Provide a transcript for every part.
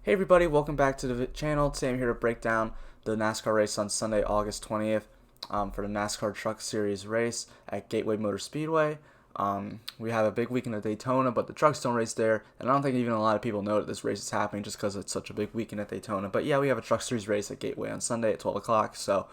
Hey everybody, welcome back to the channel. Today I'm here to break down the NASCAR race on Sunday, August 20th for the NASCAR Truck Series race at Gateway Motor Speedway. We have a big weekend at Daytona, but the trucks don't race there, and I don't think even a lot of people know that this race is happening just because it's such a big weekend at Daytona. But yeah, we have a Truck Series race at Gateway on Sunday at 12 o'clock, so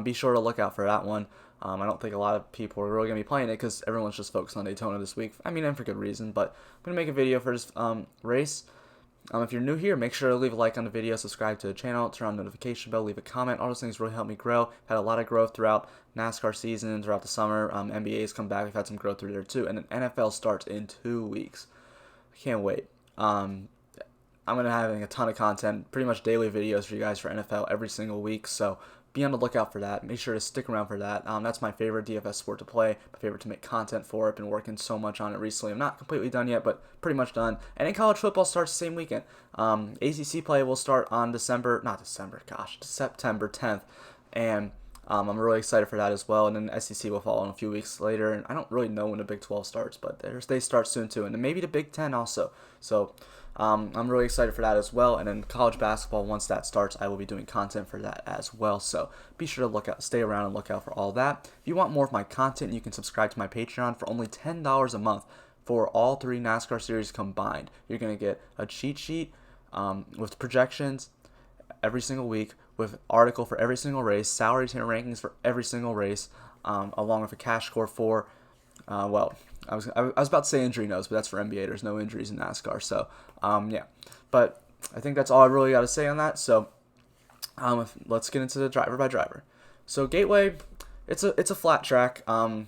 be sure to look out for that one. I don't think a lot of people are really going to be playing it because everyone's just focused on Daytona this week. I mean, and for good reason, but I'm going to make a video for this race. If you're new here, make sure to leave a like on the video, subscribe to the channel, turn on the notification bell, leave a comment. All those things really help me grow. Had a lot of growth throughout NASCAR season, throughout the summer. NBA's come back. We've had some growth through there too. And then NFL starts in 2 weeks. I can't wait. I'm going to be having a ton of content, pretty much daily videos for you guys for NFL every single week. So be on the lookout for that. Make sure to stick around for that. That's my favorite DFS sport to play, my favorite to make content for. I've been working so much on it recently. I'm not completely done yet, but pretty much done. And then college football starts the same weekend. ACC play will start on September 10th. And I'm really excited for that as well. And then SEC will follow in a few weeks later. And I don't really know when the Big 12 starts, but they start soon too. And then maybe the Big 10 also. So I'm really excited for that as well. And then college basketball, once that starts, I will be doing content for that as well. So be sure to stay around and look out for all that. If you want more of my content, you can subscribe to my Patreon for only $10 a month for all 3 NASCAR series combined. You're going to get a cheat sheet with projections every single week, with article for every single race, salary tier rankings for every single race, along with a cash score for, I was about to say injury notes, but that's for NBA. There's no injuries in NASCAR, so yeah. But I think that's all I really got to say on that. So let's get into the driver by driver. So Gateway, it's a flat track. I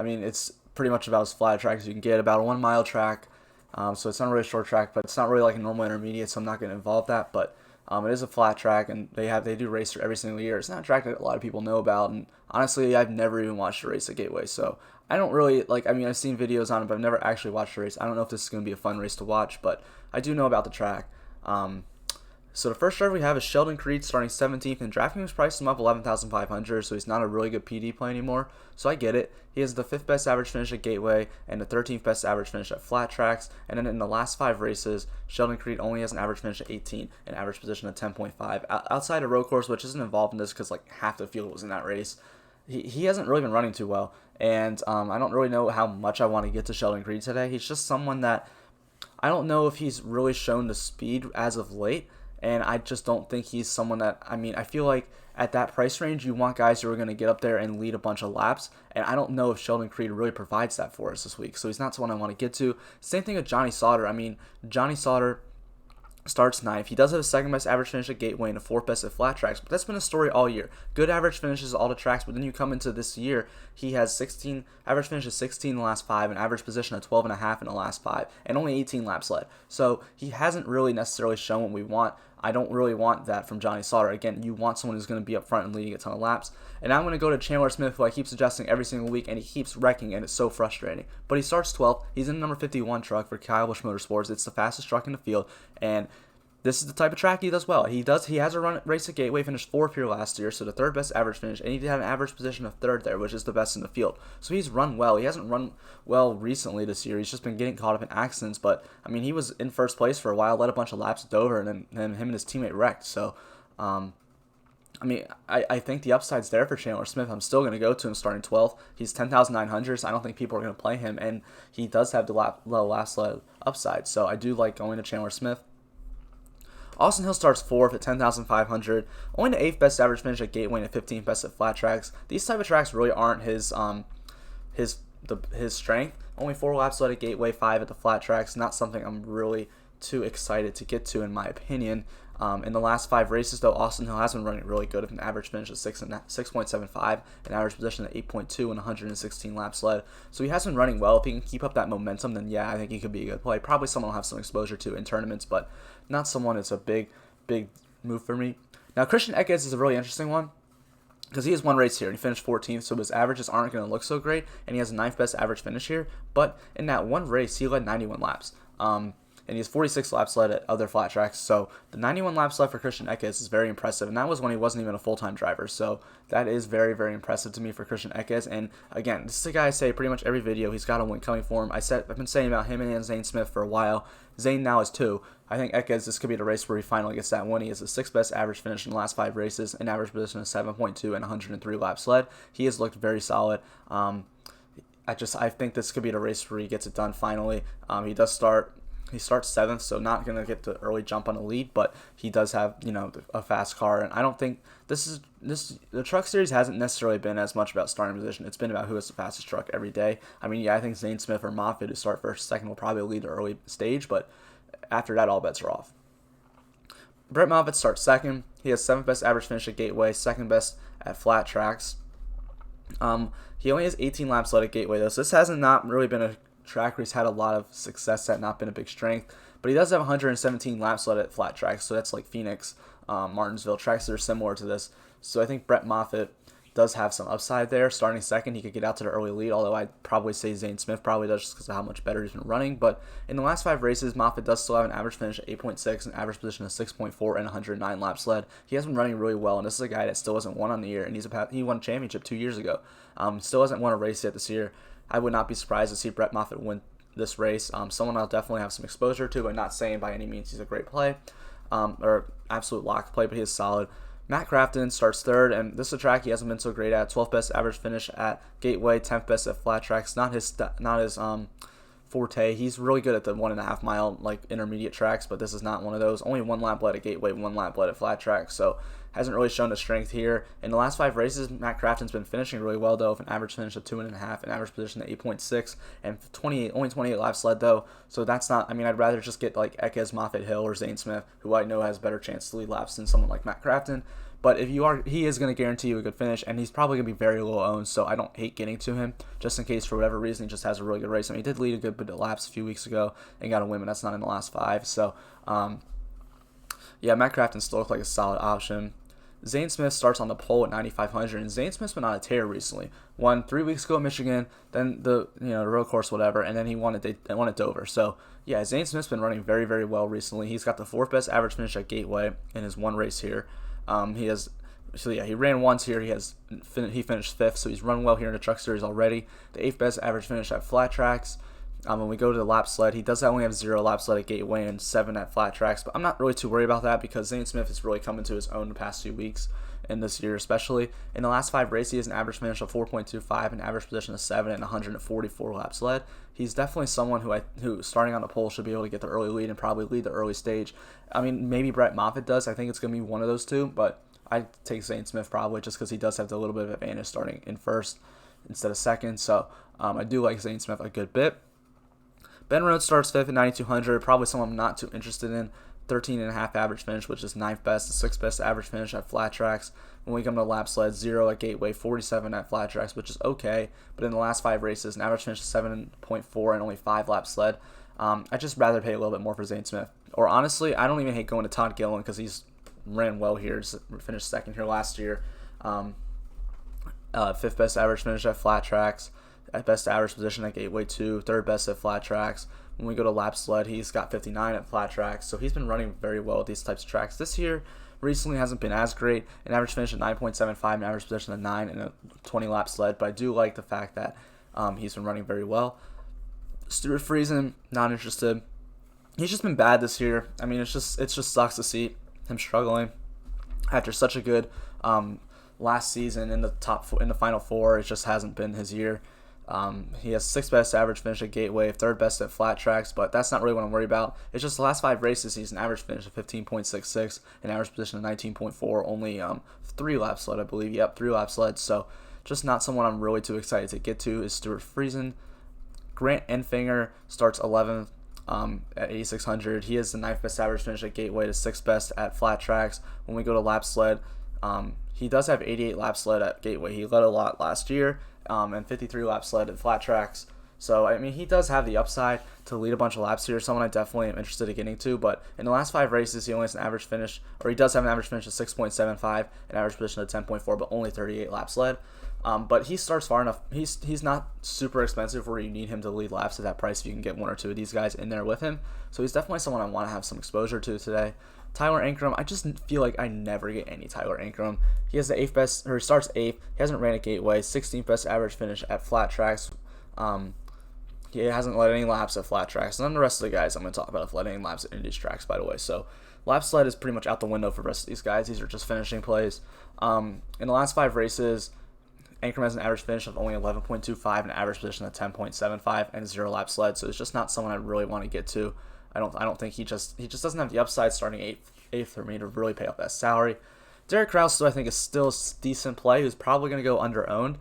mean, it's pretty much about as flat a track as you can get, about a 1 mile track. So it's not really a short track, but it's not really like a normal intermediate, so I'm not going to involve that. But it is a flat track, and they do race every single year. It's not a track that a lot of people know about, and honestly, I've never even watched a race at Gateway, so I don't really like. I mean, I've seen videos on it, but I've never actually watched a race. I don't know if this is going to be a fun race to watch, but I do know about the track. So the first driver we have is Sheldon Creed, starting 17th, and DraftKings priced him up 11,500, so he's not a really good PD play anymore. So I get it. He has the 5th best average finish at Gateway and the 13th best average finish at flat tracks. And then in the last 5 races, Sheldon Creed only has an average finish at 18 and average position at 10.5. Outside of road course, which isn't involved in this because like half the field was in that race, he hasn't really been running too well. And I don't really know how much I want to get to Sheldon Creed today. He's just someone that I don't know if he's really shown the speed as of late. And I just don't think he's someone that, I mean, I feel like at that price range, you want guys who are going to get up there and lead a bunch of laps. And I don't know if Sheldon Creed really provides that for us this week. So he's not someone I want to get to. Same thing with Johnny Sotter. I mean, Johnny Sotter starts 9th. He does have a 2nd best average finish at Gateway and a 4th best at flat tracks, but that's been a story all year. Good average finishes at all the tracks, but then you come into this year, he has 16 average finishes, 16 in the last 5, and average position of 12.5 in the last 5, and only 18 laps led. So he hasn't really necessarily shown what we want. I don't really want that from Johnny Sotter. Again, you want someone who's going to be up front and leading a ton of laps. And I'm going to go to Chandler Smith, who I keep suggesting every single week, and he keeps wrecking, and it's so frustrating. But he starts 12th. He's in the number 51 truck for Kyle Busch Motorsports. It's the fastest truck in the field, and this is the type of track he does well. He has a race at Gateway, finished 4th here last year, so the 3rd best average finish, and he had an average position of 3rd there, which is the best in the field. So he's run well. He hasn't run well recently this year. He's just been getting caught up in accidents, but I mean, he was in 1st place for a while, led a bunch of laps at Dover, and then him and his teammate wrecked. So I mean, I think the upside's there for Chandler Smith. I'm still going to go to him starting 12th. He's 10,900, so I don't think people are going to play him, and he does have the low last upside. So I do like going to Chandler Smith. Austin Hill starts 4th at 10,500, only the 8th best average finish at Gateway and the 15th best at flat tracks. These type of tracks really aren't his strength. Only 4 laps led at Gateway, 5 at the flat tracks. Not something I'm really too excited to get to, in my opinion. In the last 5 races, though, Austin Hill has been running really good with an average finish of 6.75, an average position at 8.2, and 116 laps led. So he has been running well. If he can keep up that momentum, then yeah, I think he could be a good play. Probably someone I'll have some exposure to in tournaments, but not someone that's a big move for me. Now, Christian Eckes is a really interesting one, because he has one race here, and he finished 14th, so his averages aren't going to look so great, and he has a 9th best average finish here, but in that one race, he led 91 laps. And he has 46 laps led at other flat tracks, so the 91 laps led for Christian Eckes is very impressive, and that was when he wasn't even a full-time driver, so that is very, very impressive to me for Christian Eckes. And again, this is a guy I say pretty much every video, he's got a win coming for him. I've been saying about him and Zane Smith for a while. Zane now is 2. I think Ekes, this could be the race where he finally gets that win. He has the 6th best average finish in the last 5 races, an average position of 7.2 and 103 laps led. He has looked very solid. I think this could be the race where he gets it done finally. He starts 7th, so not going to get the early jump on the lead, but he does have, a fast car, and I don't think the Truck Series hasn't necessarily been as much about starting position. It's been about who has the fastest truck every day. I mean, yeah, I think Zane Smith or Moffitt, who start first, second, will probably lead the early stage, but after that, all bets are off. Brett Moffitt starts 2nd. He has 7th best average finish at Gateway, 2nd best at flat tracks. He only has 18 laps led at Gateway, though, so this hasn't not really been a track where he's had a lot of success at, not been a big strength, but he does have 117 laps led at flat tracks, so that's like Phoenix, Martinsville, tracks that are similar to this. So I think Brett Moffitt does have some upside there. Starting 2nd, he could get out to the early lead, although I'd probably say Zane Smith probably does just because of how much better he's been running. But in the last 5 races, Moffitt does still have an average finish of 8.6, an average position of 6.4, and 109 laps led. He has been running really well, and this is a guy that still hasn't won on the year, and he won a championship 2 years ago. Still hasn't won a race yet this year. I would not be surprised to see Brett Moffitt win this race. Someone I'll definitely have some exposure to, but not saying by any means he's a great play or absolute lock play, but he is solid. Matt Crafton starts 3rd, and this is a track he hasn't been so great at. 12th best average finish at Gateway, 10th best at flat tracks. Not his forte. He's really good at the 1.5 mile intermediate tracks, but this is not one of those. Only 1 lap led at Gateway, 1 lap led at flat tracks, so hasn't really shown the strength here. In the last 5 races, Matt Crafton's been finishing really well, though, with an average finish of 2.5, an average position of 8.6, and only 28 laps led, though. So that's not, I'd rather just get Ekes, Moffitt, Hill, or Zane Smith, who I know has a better chance to lead laps than someone like Matt Crafton. But he is going to guarantee you a good finish, and he's probably going to be very low owned, so I don't hate getting to him, just in case for whatever reason he just has a really good race. He did lead a good bit of laps a few weeks ago and got a win, but that's not in the last 5. So, Matt Crafton still looks like a solid option. Zane Smith starts on the pole at 9,500, and Zane Smith's been on a tear recently. Won 3 weeks ago at Michigan, then the road course, whatever, and then he won at Dover. So, Zane Smith's been running very, very well recently. He's got the 4th best average finish at Gateway in his 1 race here. He ran once here. He finished 5th, so he's run well here in the Truck Series already. The 8th best average finish at flat tracks. When we go to the lap sled, he does only have 0 laps led at Gateway and 7 at flat tracks, but I'm not really too worried about that because Zane Smith has really come into his own the past few weeks and this year especially. In the last 5 races, he has an average finish of 4.25, an average position of 7, and 144 laps led. He's definitely someone who starting on the pole should be able to get the early lead and probably lead the early stage. Maybe Brett Moffitt does. I think it's going to be one of those two, but I'd take Zane Smith probably just because he does have a little bit of advantage starting in 1st instead of 2nd. So I do like Zane Smith a good bit. Ben Rhodes starts 5th at 9,200, probably someone I'm not too interested in. 13.5 average finish, which is 9th best, the 6th best average finish at flat tracks. When we come to lap sled, 0 at Gateway, 47 at flat tracks, which is okay. But in the last 5 races, an average finish of 7.4 and only 5 laps sled. I'd just rather pay a little bit more for Zane Smith. Or honestly, I don't even hate going to Todd Gillen because he's ran well here, just finished 2nd here last year. 5th best average finish at flat tracks. At best average position at Gateway 2, 3rd best at flat tracks. When we go to lap sled, he's got 59 at flat tracks, so he's been running very well at these types of tracks. This year, recently hasn't been as great. An average finish of 9.75, an average position of 9, and a 20 lap sled, but I do like the fact that he's been running very well. Stuart Friesen, not interested. He's just been bad this year. It just sucks to see him struggling after such a good last season in the Final Four. It just hasn't been his year. He has 6th best average finish at Gateway, 3rd best at flat tracks, but that's not really what I'm worried about. It's just the last 5 races, he's an average finish of 15.66, an average position of 19.4, only 3 laps led, I believe. Yep, 3 laps led, so just not someone I'm really too excited to get to is Stuart Friesen. Grant Enfinger starts 11th at 8,600. He has the 9th best average finish at Gateway, the 6th best at flat tracks. When we go to lap sled, he does have 88 laps led at Gateway. He led a lot last year. And 53 laps led at flat tracks. So, he does have the upside to lead a bunch of laps here. Someone I definitely am interested in getting to. But in the last 5 races, he only has an average finish, or he does have an average finish of 6.75, an average position of 10.4, but only 38 laps led. But he starts far enough. He's not super expensive where you need him to lead laps at that price if you can get 1 or 2 of these guys in there with him. So he's definitely someone I want to have some exposure to today. Tyler Ingram, I just feel like I never get any Tyler Ingram. He has the 8th best, or he starts 8th. He hasn't ran at Gateway. 16th best average finish at flat tracks. he hasn't led any laps at flat tracks. None of the rest of the guys I'm going to talk about have led any laps at Indy's tracks, by the way. So lap sled is pretty much out the window for the rest of these guys. These are just finishing plays. In the last 5 races, Ingram has an average finish of only 11.25, an average position of 10.75, and a 0 lap sled. So it's just not someone I really want to get to. I don't think he just doesn't have the upside starting eighth for me to really pay off that salary. Derek Krause, though, I think is still a decent play. He's probably going to go under owned.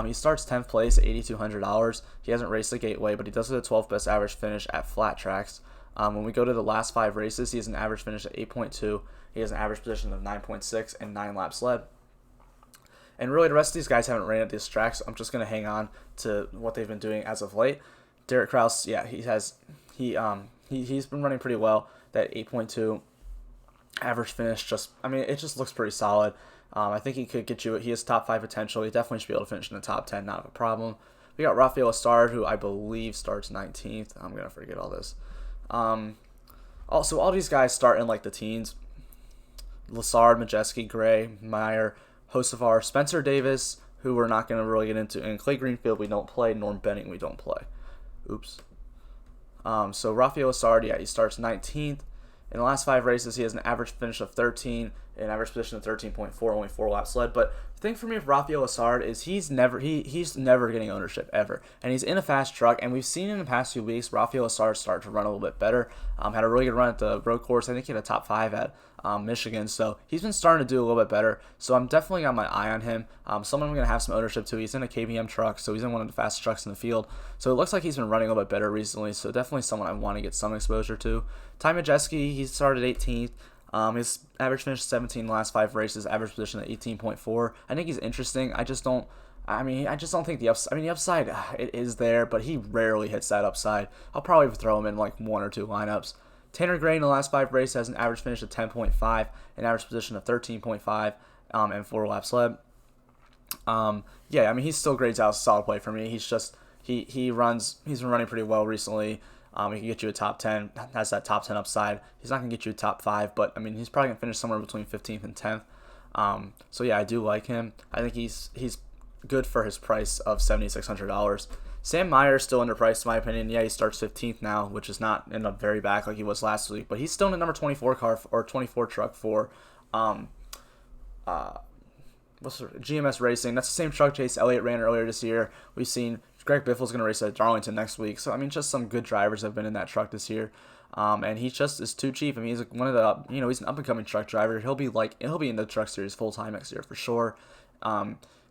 He starts 10th place at $8,200. He hasn't raced the Gateway, but he does have the 12th best average finish at flat tracks. When we go to the last 5 races, he has an average finish at 8.2. He has an average position of 9.6 and 9 laps led. And really, the rest of these guys haven't ran at these tracks. I'm just going to hang on to what they've been doing as of late. Derek Krause, yeah, he's been running pretty well. That 8.2 average finish, it just looks pretty solid. I think he could get you. He has top 5 potential. He definitely should be able to finish in the top 10. Not a problem. We got Rafael Estar, who I believe starts 19th. I'm gonna forget all this. Also, all these guys start in like the teens. Lassard, Majeski, Gray, Meyer, Hocevar, Spencer Davis, who we're not going to really get into, and Clay Greenfield we don't play, Norm Benning we don't play. Oops. So Rafael Estar, yeah, he starts 19th. In the last 5 races, he has an average finish of 13, an average position of 13.4, only 4 laps led. But the thing for me with Rafael Estar is he's never getting ownership ever, and he's in a fast truck. And we've seen in the past few weeks Rafael Estar start to run a little bit better. Had a really good run at the road course. I think he had a top 5 at Michigan, so he's been starting to do a little bit better. So I'm definitely got my eye on him. Someone I'm going to have some ownership to. He's in a KBM truck, so he's in one of the fastest trucks in the field. So it looks like he's been running a little bit better recently. So definitely someone I want to get some exposure to. Ty Majeski, he started 18th. His average finish 17 in the last 5 races, average position at 18.4. I think he's interesting. I just don't think the upside. The upside it is there, but he rarely hits that upside. I'll probably throw him in like 1 or 2 lineups. Tanner Gray in the last 5 races has an average finish of 10.5, an average position of 13.5, and 4 laps led. He still grades out solid play for me. He's been running pretty well recently. He can get you a top 10, has that top 10 upside. He's not going to get you a top 5, but he's probably going to finish somewhere between 15th and 10th. I do like him. I think he's good for his price of $7,600. Sam Meyer is still underpriced in my opinion. Yeah, he starts 15th now, which is not in the very back like he was last week, but he's still in the number 24 car or 24 truck for GMS Racing. That's the same truck Chase Elliott ran earlier this year. We've seen Greg Biffle's going to race at Darlington next week. So just some good drivers have been in that truck this year. And he just is too cheap. He's one of the he's an up and coming truck driver. He'll be in the Truck Series full time next year for sure.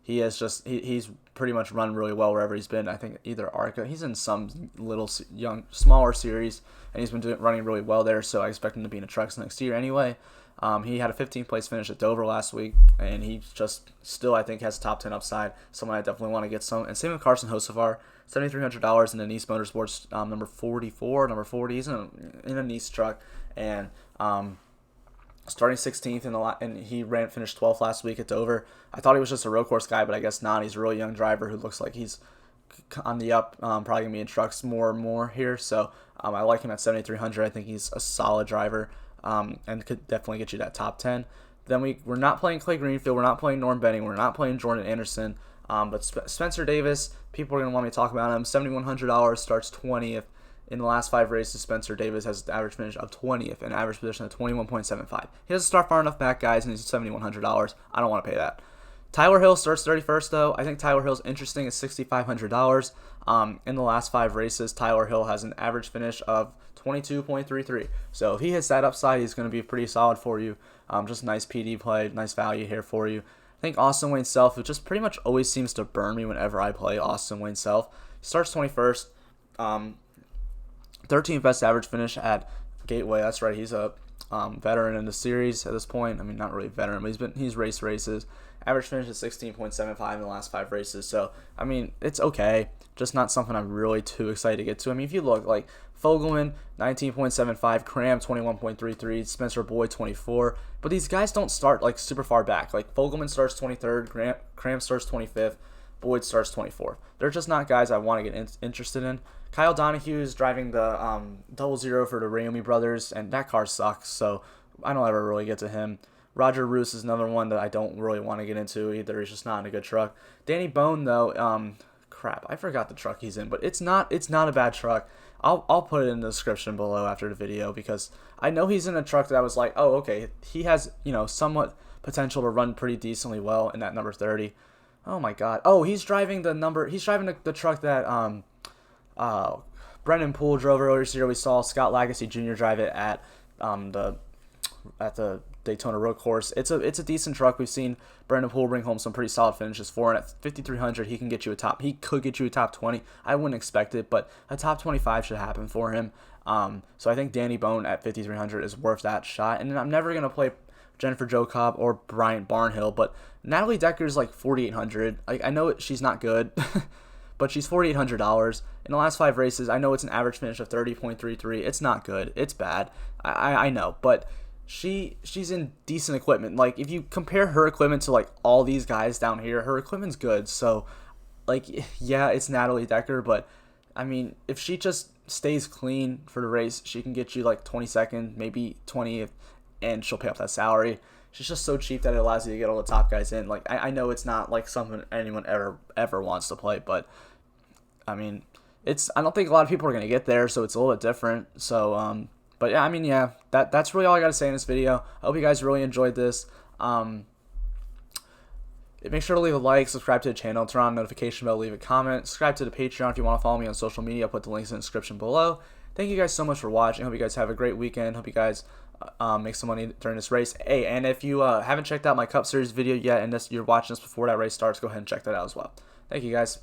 He's pretty much run really well wherever he's been. I think either ARCA, he's in some little smaller series, and he's been running really well there. So I expect him to be in the trucks next year anyway. He had a 15th place finish at Dover last week, and he just still, I think, has top 10 upside. Someone I definitely want to get some. And same with Carson Hocevar, $7,300 in the Nice Motorsports number 44, number 40. He's in a Nice truck, and starting 16th and he finished 12th last week at Dover. I thought he was just a road course guy, but I guess not. He's a really young driver who looks like he's on the up, probably going to be in trucks more and more here. So I like him at $7,300. I think he's a solid driver. And could definitely get you that top 10. Then we're not playing Clay Greenfield, we're not playing Norm Benning, we're not playing Jordan Anderson, but Spencer Davis, people are going to want me to talk about him. $7,100, starts 20th. In the last 5 races, Spencer Davis has an average finish of 20th and average position of 21.75. He doesn't start far enough back, guys, and he's $7,100. I don't want to pay that. Tyler Hill starts 31st, though. I think Tyler Hill's interesting at $6,500. In the last 5 races, Tyler Hill has an average finish of 22.33. So if he hits that upside, he's going to be pretty solid for you. Just nice PD play, nice value here for you. I think Austin Wayne Self, who just pretty much always seems to burn me whenever I play Austin Wayne Self. He starts 21st. 13th best average finish at Gateway. That's right. He's a veteran in the series at this point. Not really veteran, but he's raced races. Average finish is 16.75 in the last 5 races. So, it's okay. Just not something I'm really too excited to get to. If you look, like Fogelman, 19.75, Cram, 21.33, Spencer Boyd, 24. But these guys don't start, super far back. Like, Fogelman starts 23rd, Cram starts 25th, Boyd starts 24th. They're just not guys I want to get interested in. Kyle Donahue is driving the 00 for the Rayomi brothers, and that car sucks, so I don't ever really get to him. Roger Roose is another one that I don't really want to get into either. He's just not in a good truck. Danny Bone, though, crap, I forgot the truck he's in, but it's not a bad truck. I'll put it in the description below after the video, because I know he's in a truck that I was like, oh, okay, he has, somewhat potential to run pretty decently well in that number 30. Oh my god. Oh, he's driving the truck that Brendan Poole drove earlier this year. We saw Scott Lagasse Jr. drive it at the Daytona Road Course. It's a decent truck. We've seen Brendan Poole bring home some pretty solid finishes for it. At 5,300, he could get you a top 20. I wouldn't expect it, but a top 25 should happen for him. So I think Danny Bone at 5,300 is worth that shot. And I'm never gonna play Jennifer Jo Cobb or Bryant Barnhill, but Natalie Decker's like 4,800. I know she's not good, but she's $4,800 in the last 5 races. I know it's an average finish of 30.33. It's not good. It's bad. I know, but she's in decent equipment. Like, if you compare her equipment to like all these guys down here, her equipment's good. So, like, yeah, it's Natalie Decker, but I mean, if she just stays clean for the race, she can get you like 22nd, maybe 20th, and she'll pay off that salary. She's just so cheap that it allows you to get all the top guys in. Like, I know it's not like something anyone ever wants to play, but I mean, I don't think a lot of people are gonna get there, so it's a little bit different. So but yeah, I mean, yeah, that's really all I gotta say in this video. I hope you guys really enjoyed this. Make sure to leave a like, subscribe to the channel, turn on the notification bell, leave a comment, subscribe to the Patreon if you want to follow me on social media. I'll put the links in the description below. Thank you guys so much for watching. Hope you guys have a great weekend. Hope you guys make some money during this race. Hey, and if you haven't checked out my Cup Series video yet, and you're watching this before that race starts, go ahead and check that out as well. Thank you guys.